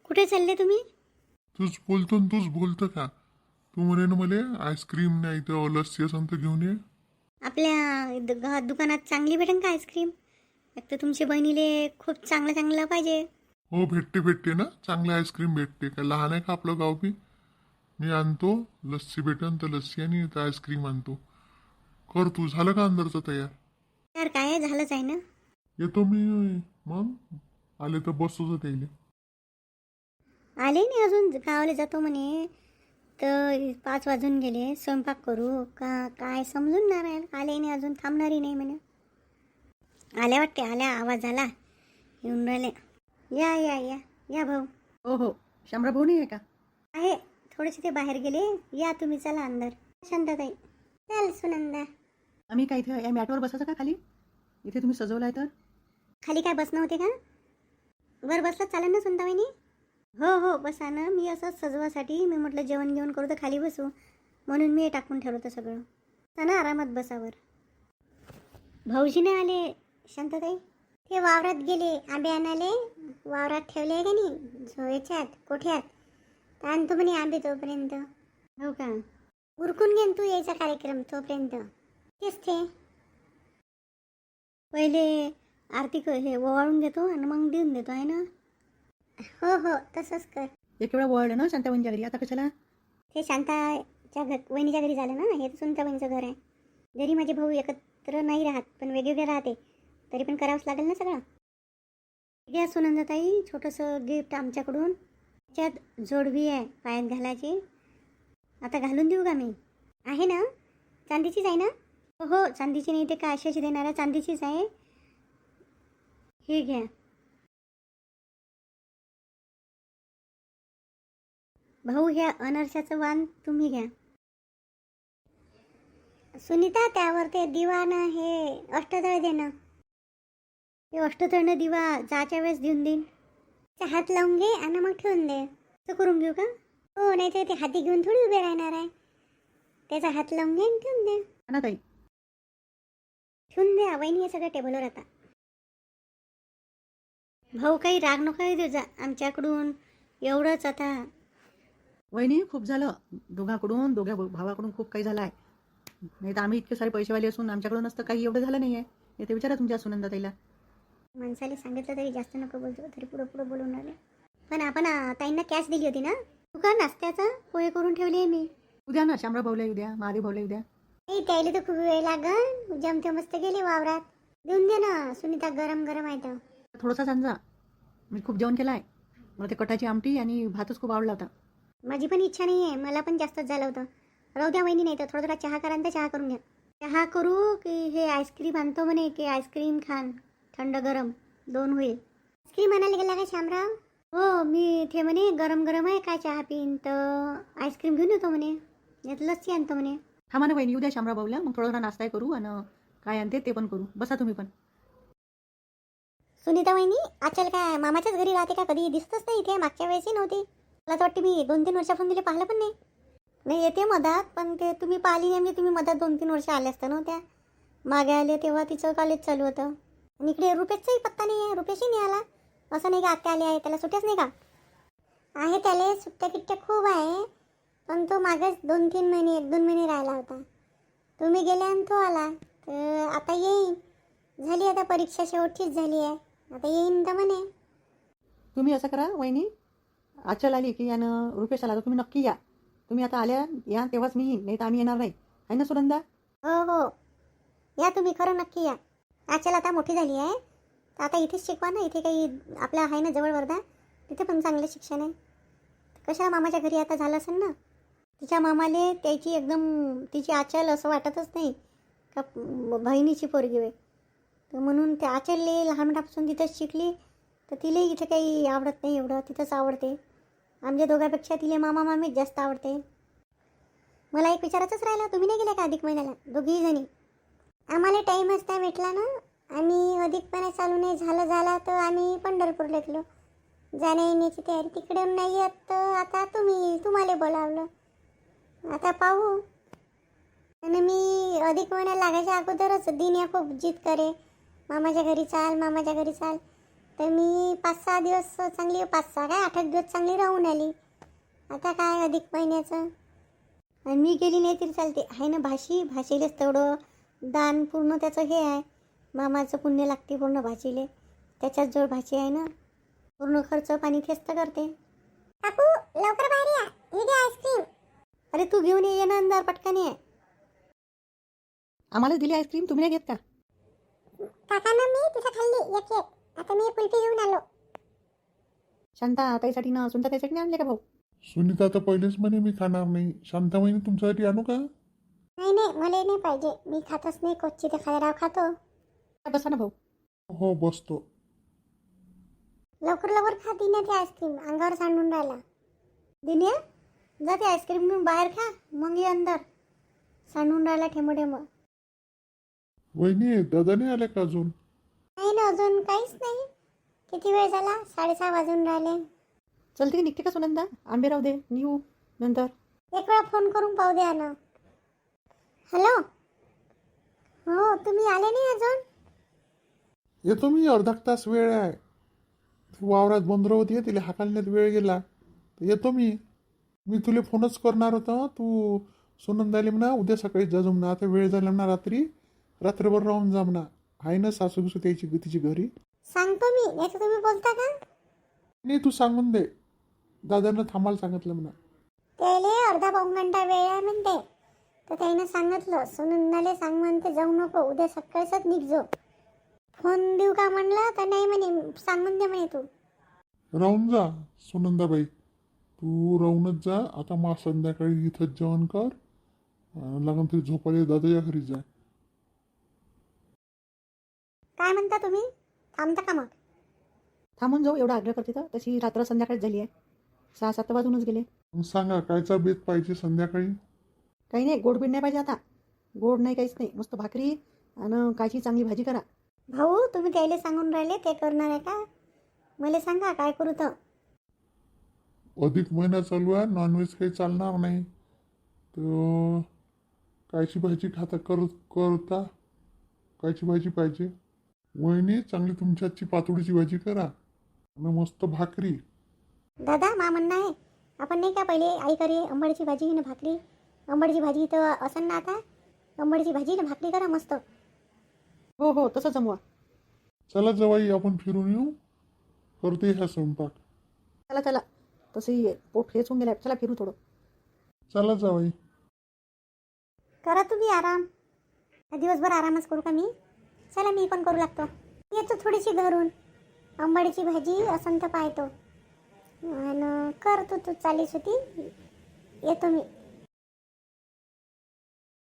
कुठे चालले तुम्ही? तूच बोलतो न तूच बोलतं का? तू म्हणे ना मले आईस्क्रीम नाही तर लस्सी असं तर घेऊन ये. आपल्या दुकानात चांगली भेटेन का आईस्क्रीम? एक तर तुमच्या बहिणीले खूप चांगलं चांगलं पाहिजे. हो भेटते ना, चांगली आईस्क्रीम भेटते. काय लहान आहे का आपलं गाव बी? मी आणतो, लस्सी भेटन तर लस्सी आणि तर आईस्क्रीम आणतो. कर तू, झालं का अंदरचं तयार? यार काय झालंच आहे ना. येतो मी. मग आले तर बसतो त्याले. आले नाही अजून, गावाला जातो म्हणे. तर 5 वाजून गेले, स्वयंपाक करू का काय समजून नाही राहील. आले नाही अजून, थांबणारही नाही म्हणे. आल्या वाटते, आल्या, आवाज आला, येऊन राहिले. या या या या भाऊ. हो हो, शामराव भाऊ नाही आहे का? आहे, थोडेसे ते बाहेर गेले. या तुम्ही, चला अंदर. शांतताई, चल सुनंदा. आम्ही काय इथे या मॅटवर बसायचं का खाली? इथे तुम्ही सजवलं आहे तर. खाली काय बसणं होते का? वर बसलं चालेल ना सुनताबाईनी? हो हो बसा ना. मी असं सजवासाठी मी म्हटलं जेवण घेऊन करू तर खाली बसू, म्हणून मी हे टाकून ठेवलं होतं सगळं. ना आरामात बसावर. भाऊजी नाही आले शांतताई? ते वावरात गेले, आंबे आणाले. वावरात ठेवले आहे का नाही झोयाच्यात कोठ्यात, तर आणतो म्हणे आंबे तोपर्यंत. हो का? उरकून घेन तू यायचा कार्यक्रम तोपर्यंत. तेच ते पहिले आरती हे ओवाळून घेतो आणि मग देऊन देतो आहे ना. हो हो तसंच कर. एक वेळा वळलं ना शांताबाईंच्या घरी, आता कशाला? ते शांताच्या वहिनीच्या घरी झालं ना, हे तर सुनता बहिणीचं घर आहे. जरी माझे भाऊ एकत्र नाही राहत पण वेगवेगळे राहते, तरी पण करावंच लागेल ना सगळं. घ्या सुनंदाताई, छोटंसं गिफ्ट आमच्याकडून. त्याच्यात जोडवी आहे पायात घालायची. आता घालून देऊ का मी? आहे ना, चांदीचीच आहे ना? हो हो चांदीची नाही ते काय अशाची देणार आहे, चांदीचीच आहे. हे घ्या. भाऊ ह्या अनर्शाचं वाण तुम्ही घ्या. सुनीता, त्यावर ते दिवानं हे अष्टदळ दे ना. ते अष्टदळनं दिवा जायच्या वेळेस देऊन देईन. हात लावून घे आणि मग ठेवून दे. असं करून घेऊ का? हो, नाही तर ते हाती घेऊन थोडी उभे राहणार आहे. त्याचा हात लावून घे आणि ठेवून दे. ना ताई, ठेवून द्या वहिनी, हे सगळं टेबलवर आता. भाऊ काही राग नका देऊ जा आमच्याकडून, एवढंच आता. वहिनी खूप झालं, दोघांकडून दोघ्या भावाकडून खूप काही झालं आहे. नाही तर आम्ही इतके सारे पैसेवाले असून आमच्याकडून असतं काही एवढं झालं नाही आहे. हे ते विचारा तुमच्या सुनंदा ताईला. माणसाला सांगितलं तरी जास्त नको बोलतो, तरी पुढं पुढं बोलून राहिले. पण आपण ताईंना कॅश दिली होती ना. तू का नाश्त्याचा पोहे करून ठेवली आहे मी. उद्या ना शामराव भाऊला उद्या, महादेव भाऊला उद्या. नाही त्याला तर खूप वेळ लागल, जमते मस्त गेले वावरात. देऊन दे ना सुनीता, गरम गरम आहे तर. थोडासा सांजा, मी खूप जेवण केलं आहे. मला ते कटाची आमटी आणि भातच खूप आवडला होता. माझी पण इच्छा नाही आहे, मला पण जास्तच झालं होतं. राहू द्या वहिनी, नाही तर थोडा थोडा चहा करा, तर चहा करून घ्या. चहा करू की हे आईस्क्रीम आणतो म्हणे, की आईस्क्रीम खान थंड गरम दोन होईल. आईस्क्रीम आणायला गेला का शामराव? हो, मी ते म्हणे गरम गरम आहे काय चहा पिन, तर आईस्क्रीम घेऊन येतो म्हणे, नाही लस्सी आणतो म्हणे. हा म्हणा वहिनी, उद्या शामराव भाऊला मग थोडा थोडा नाश्ता करू आणि काय आणते ते पण करू. बसा तुम्ही पण. सुनीता वहिनी, आजकाल काय मामाच्याच घरी राहते का? कधी दिसतच नाही इथे. मागच्या वेळेसही नव्हती. मला तर वाटते मी 2-3 वर्षापासून तिला पाहिलं पण नाही. नाही येते मधात, पण ते तुम्ही पाहिली नाही म्हणजे तुम्ही मधात 2-3 वर्ष आले असता नव्हत्या. मागे आले तेव्हा तिचं कॉलेज चालू होतं. आणि इकडे रुपेशचाही पत्ता नाही आहे, रुपेशही नाही आला. असं नाही का आत्या आले आहे, त्याला सुट्ट्याच नाही का? आहे त्याला सुट्ट्या किट्ट्या खूप आहे, पण तो मागेच 2-3 महिने 1-2 महिने राहिला होता. तुम्ही गेले आणि तो आला. तर आता येईन. झाली आता परीक्षा शेवटचीच झाली आहे, आता येईन तर म्हणे. तुम्ही असं करा वहिनी, आजच्याला आली की यानं रुपेश आला तर तुम्ही नक्की या. तुम्ही आता आल्या या तेव्हाच मी येईन, नाही तर आम्ही येणार नाही. आहे ना सुनंदा? हो हो या तुम्ही, खरं नक्की या. आजच्याला आता मोठी झाली आहे, तर आता इथेच शिकवा ना. इथे काही आपलं आहे ना जवळ वर्धा, तिथे पण चांगलं शिक्षण आहे. कशा मामाच्या घरी आता झालं असेल ना. तिच्या मामाले त्याची एकदम तिची आचल असं वाटतच नाही का बहिणीची पोरगी आहे. तर म्हणून ते आचलले लहानपणापासून तिथंच शिकली, तर तिला इथं काही आवडत नाही एवढं, तिथंच आवडते. आमच्या दोघांपेक्षा तिला मामा मामीच जास्त आवडते. मला एक विचारायचंच राहिलं, तुम्ही नाही गेल्या का अधिक महिन्याला दोघीही जणी? आम्हाला टाईमच नाही भेटला ना. आम्ही अधिक महिना चालू नाही झाला तर आम्ही पंढरपूरला गेलो. जाण्या येण्याची तयारी तिकडे नाही येत, तर आता तुम्हाला बोलावलं. आता पाहू. आणि मी अधिक महिना लागायच्या अगोदरच दिन्या खूप जिद करे, मामाच्या घरी चाल, मामाच्या घरी चाल. तर मी 5-6 दिवस चांगली 5-6 काय 8 दिवस चांगली राहून आली. आता काय अधिक महिन्याचं. आणि मी गेली नाही तरी चालते. आहे ना भाषी, भाषेलेच तेवढं दान पूर्ण त्याचं हे आहे. मामाचं पुण्य लागते पूर्ण भाषीले. त्याच्याच जवळ भाषी आहे ना, पूर्ण खर्च पाणी तेच तर करते. काकू लवकर बाहेर या, हे घ्या आईस्क्रीम. अरे तू घेऊन ये ना अंदर पटकन ये. आम्हाला दिली आईस्क्रीम, तुम्ही नाही घेत का? काकांना मी तिथं खाल्ली एक. आता मी कुल्फी घेऊन आलो. शांता ताईसाठी ना सुनता ताईसाठी नाही आणले का भाऊ? सुनीता तर पहिलेच म्हणे मी खाणार नाही. शांताबाईने तुमच्यासाठी आणू का? नाही मला नाही पाहिजे. मी खातच नाही. कोच्ची ते खायला खातो. बसा ना भाऊ. हो बसतो. लवकर खा दिन्या ते आईस्क्रीम. अंगावर सांडून राहिला. दिन्या जा ते आईस्क्रीम घेऊन बाहेर खा, मग ये अंदर. सांडून राहिला ठेमो. वहिनी दादा नाही आले का अजून? नाही ना अजून काहीच नाही. किती वेळ झाला? 6:30 वाजून राहिले. चलते की निघते का सुनंदा? आंबे राहू दे, निघू नंतर. एक वेळा फोन करून पाहू द्या ना. हॅलो. हो तुम्ही आले नाही अजून? येतो मी. अर्धा तास वेळ आहे. वावरात बंदर होती, तिला हाकालण्यात वेळ गेला. तर येतो मी तुला फोनच करणार होता. तू सुनंदाले म्हणा उद्या सकाळी जा म्हणा. आता वेळ झाला म्हणा, रात्रभर राहून जा म्हणा. आहे ना सासू बिसू त्याची तिची घरी. सांगतो मी. याचं तुम्ही बोलता का? नाही तू सांगून दे. दादांना थांबायला सांगितलं म्हणा. त्याले अर्धा पाऊण घंटा वेळ आहे म्हणते. तर त्यानं सांगितलं सुनंदाले सांग म्हणते जाऊ नको, उद्या सकाळीच निघजो. फोन देऊ का म्हणलं तर नाही म्हणे, सांगून दे म्हणे तू. राहून जा सुनंदाबाई. तू राहूनच जा. आता मग संध्याकाळी इथंच जेवण कर. लागून तरी झोपायला दादाच्या घरी जा. काय म्हणता तुम्ही? थांबता का मग? थांबून जाऊ एवढा आग्रह करते तर. तशी रात्र संध्याकाळी झाली आहे. 6-7 वाजूनच गेले. मग सांगा कायचा बेत पाहिजे संध्याकाळी? काही नाही, गोड बीड नाही पाहिजे आता. गोड नाही, काहीच नाही. मस्त भाकरी आणि कायची चांगली भाजी करा. भाऊ तुम्ही त्याला सांगून राहिले ते करणार आहे का? मला सांगा काय करू तर. अधिक महिना चालू आहे. नॉनव्हेज काही चालणार नाही. तर कायची भाजी करता? कायची भाजी पाहिजे? वहिनी चांगली तुमच्या हातची पातोडीची भाजी करा आणि मस्त भाकरी. दादा मा म्हणणं आहे आपण नाही का पहिले आई करे अंबाडीची भाजी ना भाकरी. अंबाडीची भाजी तर असन ना आता. अंबाडीची भाजी ना भाकरी करा मस्त. हो तसं जमवा. चला जवाई आपण फिरून येऊ. करते ह्या स्वयंपाक. चला तसंही पोट हेच होऊन गेलं. चला फिरू थोडं. चला जवाई. करा तुम्ही आराम. दिवसभर आरामच करू का मी? चला मी पण करू लागतो. येतो थोडीशी घरून. अंबाडीची भाजी असन तर पाहतो आणि करतो. तू चालीस होती येतो मी.